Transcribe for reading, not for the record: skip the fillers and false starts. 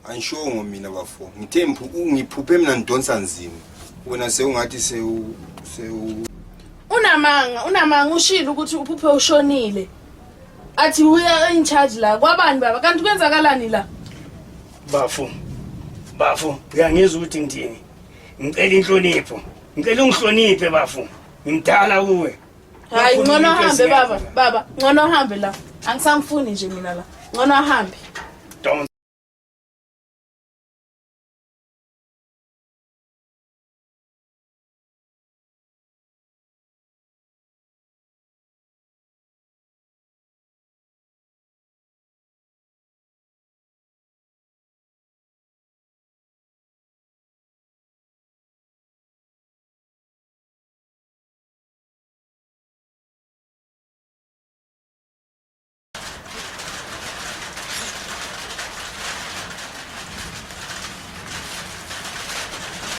Angisho mina bafo. Ngithe ngiphuphe mina ngidonsa nzima. Wena sewungathi unamanga ushilo ukuthi uphuphe ushonile. Athi uya in charge la kwabani baba kanti kwenzakalani la? Bafo, uyangizwa ukuthi ngithini? Ngicela inhlonipho. Ngicela ungihloniphe bafo. Ngimdala kuwe. Hayi ngcono hambe baba, ngcono hambe la. Angisamfuni nje mina la. Ngcono hambe. Don't